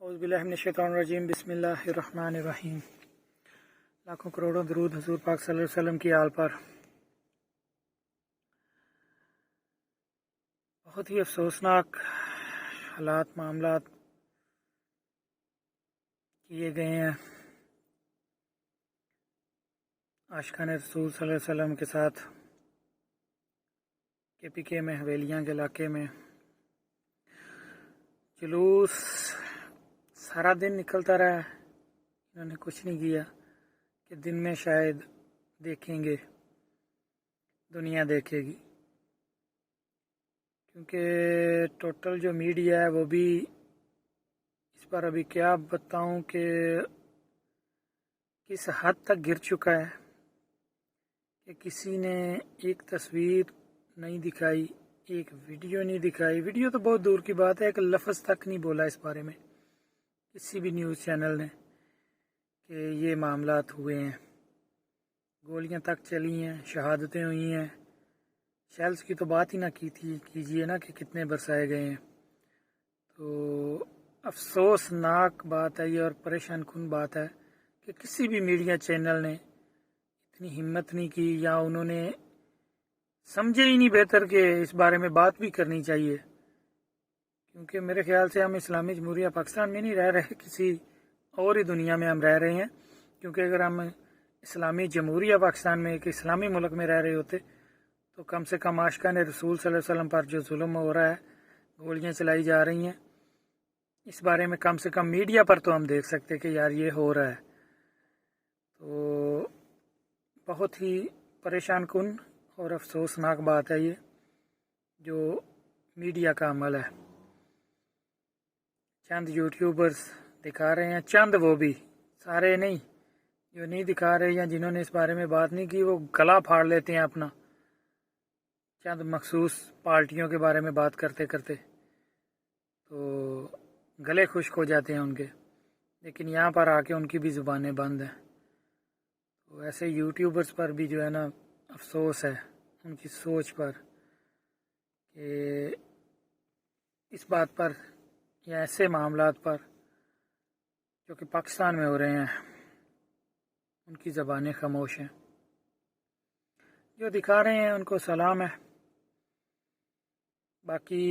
اعوذ باللہ من الشیطان الرجیم بسم اللہ الرحمن الرحیم۔ لاکھوں کروڑوں درود حضور پاک صلی اللہ علیہ وسلم کی آل پر۔ بہت ہی افسوسناک حالات معاملات کیے گئے ہیں عاشقان رسول صلی اللہ علیہ وسلم کے ساتھ KPK میں حویلیاں کے علاقے میں جلوس سارا دن نکلتا رہا ہے۔ انہوں نے کچھ نہیں کیا کہ دن میں شاید دیکھیں گے، دنیا دیکھے گی، کیونکہ ٹوٹل جو میڈیا ہے وہ بھی اس پر ابھی کیا بتاؤں کہ کس حد تک گر چکا ہے کہ کسی نے ایک تصویر نہیں دکھائی، ایک ویڈیو نہیں دکھائی، ویڈیو تو بہت دور کی بات ہے، ایک لفظ تک نہیں بولا اس بارے میں کسی بھی نیوز چینل نے کہ یہ معاملات ہوئے ہیں۔ گولیاں تک چلی ہیں، شہادتیں ہوئی ہیں، شیلز کی تو بات ہی نہ کیجیے نا کہ کتنے برسائے گئے ہیں۔ تو افسوسناک بات ہے یہ اور پریشان کن بات ہے کہ کسی بھی میڈیا چینل نے اتنی ہمت نہیں کی یا انہوں نے سمجھے ہی نہیں بہتر کہ اس بارے میں بات بھی کرنی چاہیے، کیونکہ میرے خیال سے ہم اسلامی جمہوریہ پاکستان میں نہیں رہ رہے، کسی اور ہی دنیا میں ہم رہ رہے ہیں، کیونکہ اگر ہم اسلامی جمہوریہ پاکستان میں ایک اسلامی ملک میں رہ رہے ہوتے تو کم سے کم عاشقان رسول صلی اللہ علیہ وسلم پر جو ظلم ہو رہا ہے، گولیاں چلائی جا رہی ہیں، اس بارے میں کم سے کم میڈیا پر تو ہم دیکھ سکتے کہ یار یہ ہو رہا ہے۔ تو بہت ہی پریشان کن اور افسوسناک بات ہے یہ جو میڈیا کا عمل ہے۔ چند یوٹیوبرز دکھا رہے ہیں، چند، وہ بھی سارے نہیں، جو نہیں دکھا رہے یا جنہوں نے اس بارے میں بات نہیں کی وہ گلا پھاڑ لیتے ہیں اپنا چند مخصوص پارٹیوں کے بارے میں بات کرتے کرتے، تو گلے خشک ہو جاتے ہیں ان کے، لیکن یہاں پر آ کے ان کی بھی زبانیں بند ہیں۔ تو ایسے یوٹیوبرز پر بھی جو ہے نا افسوس ہے ان کی سوچ پر کہ اس بات پر یا ایسے معاملات پر جو کہ پاکستان میں ہو رہے ہیں ان کی زبانیں خاموش ہیں۔ جو دکھا رہے ہیں ان کو سلام ہے، باقی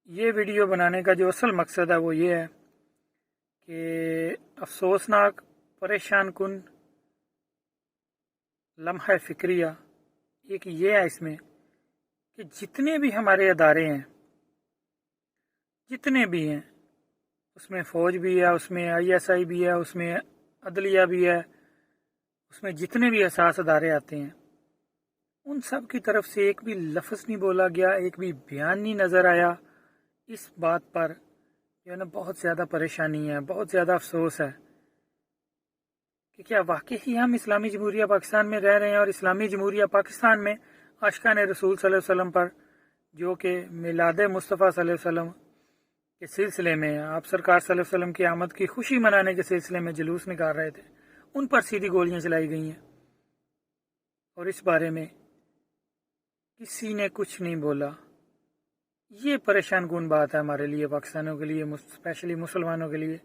یہ ویڈیو بنانے کا جو اصل مقصد ہے وہ یہ ہے کہ افسوسناک، پریشان کن لمحہ فکریہ ایک یہ ہے اس میں کہ جتنے بھی ہمارے ادارے ہیں، جتنے بھی ہیں، اس میں فوج بھی ہے، اس میں ISI بھی ہے، اس میں عدلیہ بھی ہے، اس میں جتنے بھی حساس ادارے آتے ہیں ان سب کی طرف سے ایک بھی لفظ نہیں بولا گیا، ایک بھی بیان نہیں نظر آیا۔ اس بات پر جو ہے نا بہت زیادہ پریشانی ہے، بہت زیادہ افسوس ہے کہ کیا واقعی ہم اسلامی جمہوریہ پاکستان میں رہ رہے ہیں، اور اسلامی جمہوریہ پاکستان میں عاشقان رسول صلی اللہ علیہ وسلم پر جو کہ میلاد مصطفیٰ صلی اللہ علیہ وسلم کے سلسلے میں آپ سرکار صلی اللہ علیہ وسلم کی آمد کی خوشی منانے کے سلسلے میں جلوس نکال رہے تھے، ان پر سیدھی گولیاں چلائی گئی ہیں، اور اس بارے میں کسی نے کچھ نہیں بولا۔ یہ پریشان کن بات ہے ہمارے لیے، پاکستانیوں کے لیے، اسپیشلی مسلمانوں کے لیے،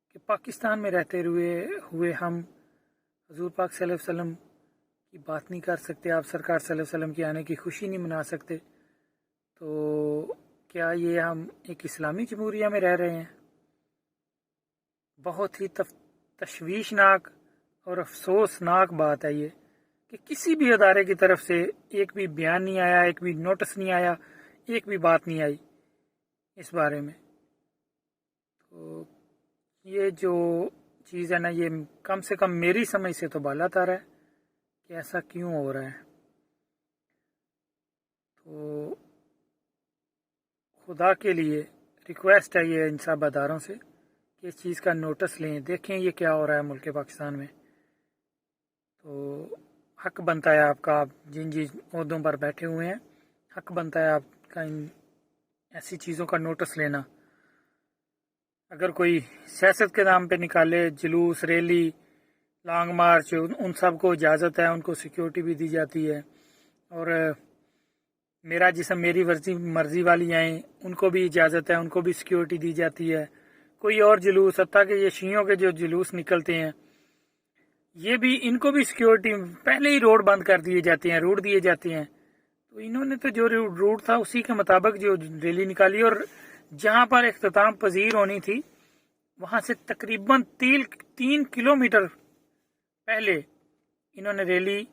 کہ پاکستان میں رہتے ہوئے ہم حضور پاک صلی اللہ علیہ وسلم کی بات نہیں کر سکتے، آپ سرکار صلی اللہ علیہ وسلم کی آنے کی خوشی نہیں منا سکتے۔ تو کیا یہ ہم ایک اسلامی جمہوریہ میں رہ رہے ہیں؟ بہت ہی تشویشناک اور افسوسناک بات ہے یہ کہ کسی بھی ادارے کی طرف سے ایک بھی بیان نہیں آیا، ایک بھی نوٹس نہیں آیا، ایک بھی بات نہیں آئی اس بارے میں۔ تو یہ جو چیز ہے نا یہ کم سے کم میری سمجھ سے تو بالا تر ہے کہ ایسا کیوں ہو رہا ہے۔ تو خدا کے لیے ریکویسٹ ہے یہ ان سب اداروں سے کہ اس چیز کا نوٹس لیں، دیکھیں یہ کیا ہو رہا ہے ملک پاکستان میں۔ تو حق بنتا ہے آپ کا، آپ جن عہدوں پر بیٹھے ہوئے ہیں، حق بنتا ہے آپ کا ان ایسی چیزوں کا نوٹس لینا۔ اگر کوئی سیاست کے نام پہ نکالے جلوس، ریلی، لانگ مارچ، ان سب کو اجازت ہے، ان کو سیکیورٹی بھی دی جاتی ہے، اور میرا جسم میری مرضی والی آئیں ان کو بھی اجازت ہے، ان کو بھی سیکیورٹی دی جاتی ہے۔ کوئی اور جلوس، حتیٰ کہ یہ شیعوں کے جو جلوس نکلتے ہیں یہ بھی، ان کو بھی سیکیورٹی، پہلے ہی روڈ بند کر دیے جاتے ہیں، روٹ دیے جاتے ہیں۔ تو انہوں نے تو جو روٹ تھا اسی کے مطابق جو ریلی نکالی، اور جہاں پر اختتام پذیر ہونی تھی وہاں سے تقریباً 3 کلومیٹر پہلے انہوں نے ریلی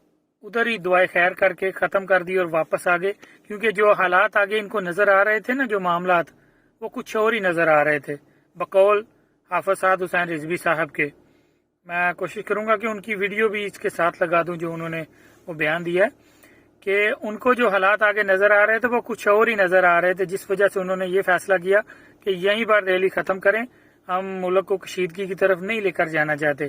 ادھر ہی دعائے خیر کر کے ختم کر دی اور واپس آ گئے، کیونکہ جو حالات آگے ان کو نظر آ رہے تھے نا، جو معاملات وہ کچھ اور ہی نظر آ رہے تھے۔ بقول حافظ سعد حسین رضوی صاحب کے، میں کوشش کروں گا کہ ان کی ویڈیو بھی اس کے ساتھ لگا دوں جو انہوں نے وہ بیان دیا ہے کہ ان کو جو حالات آگے نظر آ رہے تھے وہ کچھ اور ہی نظر آ رہے تھے، جس وجہ سے انہوں نے یہ فیصلہ کیا کہ یہیں پر ریلی ختم کریں، ہم ملک کو کشیدگی کی طرف نہیں لے کر جانا چاہتے،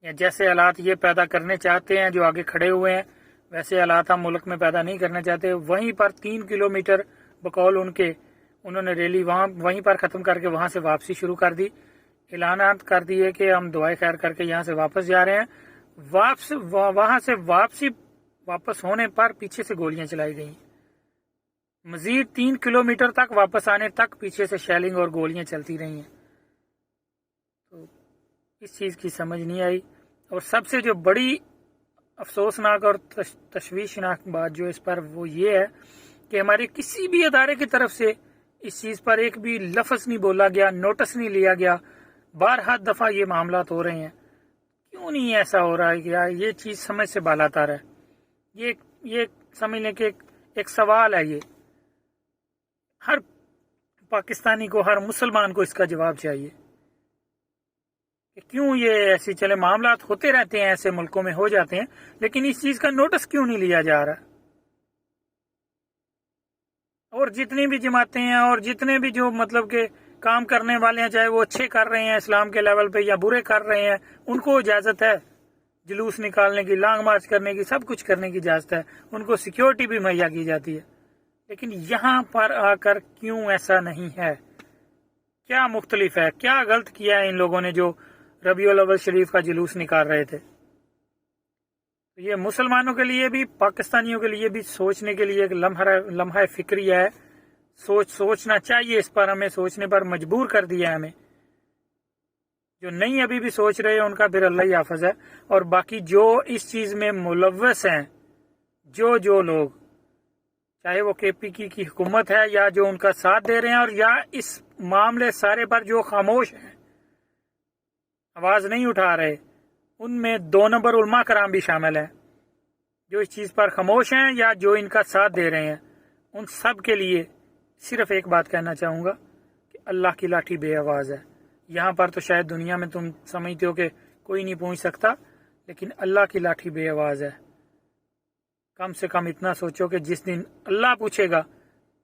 یا جیسے حالات یہ پیدا کرنے چاہتے ہیں جو آگے کھڑے ہوئے ہیں ویسے حالات ہم ملک میں پیدا نہیں کرنا چاہتے۔ وہیں پر 3 کلومیٹر بقول ان کے، انہوں نے ریلی وہیں پر ختم کر کے وہاں سے واپسی شروع کر دی، اعلانات کر دیے کہ ہم دعائیں خیر کر کے یہاں سے واپس جا رہے ہیں۔ وہاں سے واپس ہونے پر پیچھے سے گولیاں چلائی گئیں، مزید 3 کلومیٹر تک واپس آنے تک پیچھے سے شیلنگ اور گولیاں چلتی رہی ہیں۔ تو اس چیز کی سمجھ نہیں آئی، اور سب سے جو بڑی افسوسناک اور تشویشناک بات جو اس پر وہ یہ ہے کہ ہمارے کسی بھی ادارے کی طرف سے اس چیز پر ایک بھی لفظ نہیں بولا گیا، نوٹس نہیں لیا گیا۔ بارہا دفعہ یہ معاملات ہو رہے ہیں، کیوں نہیں ایسا ہو رہا ہے کہ یہ چیز سمجھ سے بالاتر ہے؟ یہ سمجھ لیں کہ ایک سوال ہے، یہ ہر پاکستانی کو، ہر مسلمان کو اس کا جواب چاہیے کہ کیوں یہ ایسی چلے معاملات ہوتے رہتے ہیں، ایسے ملکوں میں ہو جاتے ہیں، لیکن اس چیز کا نوٹس کیوں نہیں لیا جا رہا؟ اور جتنی بھی جماعتیں ہیں اور جتنے بھی جو مطلب کہ کام کرنے والے ہیں، چاہے وہ اچھے کر رہے ہیں اسلام کے لیول پہ یا برے کر رہے ہیں، ان کو اجازت ہے جلوس نکالنے کی، لانگ مارچ کرنے کی، سب کچھ کرنے کی اجازت ہے، ان کو سیکیورٹی بھی مہیا کی جاتی ہے، لیکن یہاں پر آ کر کیوں ایسا نہیں ہے؟ کیا مختلف ہے؟ کیا غلط کیا ہے ان لوگوں نے جو ربیع الاول شریف کا جلوس نکال رہے تھے؟ یہ مسلمانوں کے لیے بھی، پاکستانیوں کے لیے بھی سوچنے کے لیے ایک لمحہ فکری ہے، سوچنا چاہیے، اس پر ہمیں سوچنے پر مجبور کر دیا ہے ہمیں۔ جو نہیں ابھی بھی سوچ رہے ہیں ان کا پھر اللہ ہی حافظ ہے، اور باقی جو اس چیز میں ملوث ہیں، جو لوگ، چاہے وہ کے پی کی حکومت ہے یا جو ان کا ساتھ دے رہے ہیں، اور یا اس معاملے سارے پر جو خاموش ہیں، آواز نہیں اٹھا رہے، ان میں 2 نمبر علماء کرام بھی شامل ہیں جو اس چیز پر خاموش ہیں یا جو ان کا ساتھ دے رہے ہیں۔ ان سب کے لیے صرف ایک بات کہنا چاہوں گا کہ اللہ کی لاٹھی بے آواز ہے۔ یہاں پر تو شاید دنیا میں تم سمجھتے ہو کہ کوئی نہیں پہنچ سکتا، لیکن اللہ کی لاٹھی بے آواز ہے۔ کم سے کم اتنا سوچو کہ جس دن اللہ پوچھے گا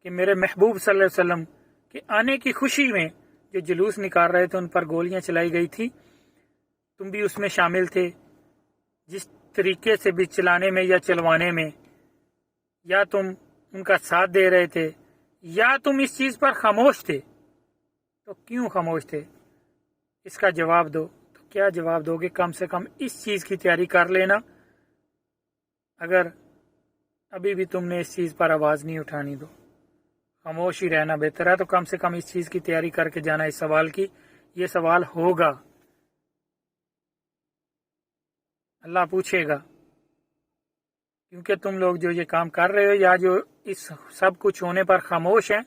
کہ میرے محبوب صلی اللہ علیہ وسلم کے آنے کی خوشی میں جو جلوس نکال رہے تھے ان پر گولیاں چلائی گئی تھی، تم بھی اس میں شامل تھے، جس طریقے سے بھی چلانے میں یا چلوانے میں، یا تم ان کا ساتھ دے رہے تھے یا تم اس چیز پر خاموش تھے، تو کیوں خاموش تھے؟ اس کا جواب دو۔ تو کیا جواب دو گے؟ کم سے کم اس چیز کی تیاری کر لینا، اگر ابھی بھی تم نے اس چیز پر آواز نہیں اٹھانی تو خاموش ہی رہنا بہتر ہے۔ تو کم سے کم اس چیز کی تیاری کر کے جانا، اس سوال کی، یہ سوال ہوگا، اللہ پوچھے گا، کیونکہ تم لوگ جو یہ کام کر رہے ہو یا جو اس سب کچھ ہونے پر خاموش ہیں،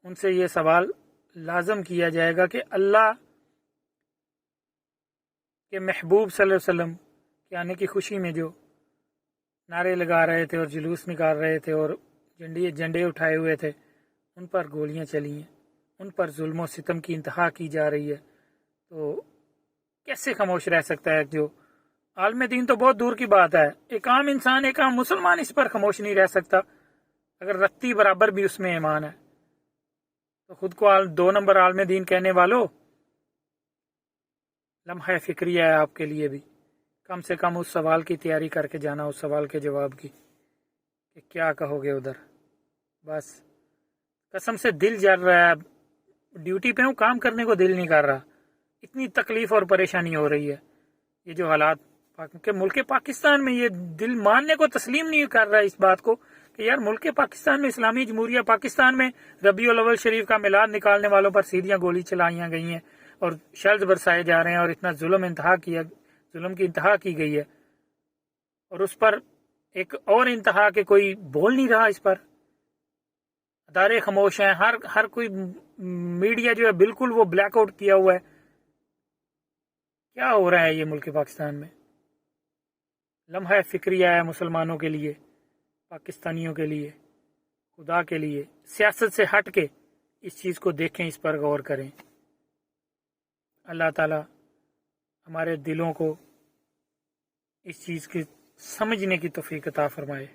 ان سے یہ سوال لازم کیا جائے گا کہ اللہ کے محبوب صلی اللہ علیہ وسلم کے آنے کی خوشی میں جو نعرے لگا رہے تھے اور جلوس نکال رہے تھے اور جھنڈے اٹھائے ہوئے تھے، ان پر گولیاں چلی ہیں، ان پر ظلم و ستم کی انتہا کی جا رہی ہے، تو کیسے خاموش رہ سکتا ہے؟ جو عالم دین تو بہت دور کی بات ہے، ایک عام انسان، ایک عام مسلمان اس پر خاموش نہیں رہ سکتا اگر رتی برابر بھی اس میں ایمان ہے۔ تو خود کو 2 نمبر عالم دین کہنے والوں، لمحہ فکری ہے آپ کے لیے بھی، کم سے کم اس سوال کی تیاری کر کے جانا، اس سوال کے جواب کی کہ کیا کہو گے ادھر۔ بس قسم سے دل جل رہا ہے، ڈیوٹی پہ ہوں، کام کرنے کو دل نہیں کر رہا، اتنی تکلیف اور پریشانی ہو رہی ہے۔ یہ جو حالات کہ ملک پاکستان میں یہ دل ماننے کو تسلیم نہیں کر رہا اس بات کو کہ یار ملک پاکستان میں اسلامی جمہوریہ پاکستان میں ربیع الاول شریف کا میلاد نکالنے والوں پر سیدھیاں گولی چلائی گئی ہیں اور شرز برسائے جا رہے ہیں اور اتنا ظلم کی انتہا کی گئی ہے، اور اس پر ایک اور انتہا کہ کوئی بول نہیں رہا اس پر، ادارے خاموش ہیں، ہر کوئی میڈیا جو ہے بالکل وہ بلیک آؤٹ کیا ہوا ہے۔ کیا ہو رہا ہے یہ ملک پاکستان میں؟ لمحہ فکریہ ہے مسلمانوں کے لیے، پاکستانیوں کے لیے، خدا کے لیے، سیاست سے ہٹ کے اس چیز کو دیکھیں، اس پر غور کریں۔ اللہ تعالی ہمارے دلوں کو اس چیز کی سمجھنے کی توفیق عطا فرمائے۔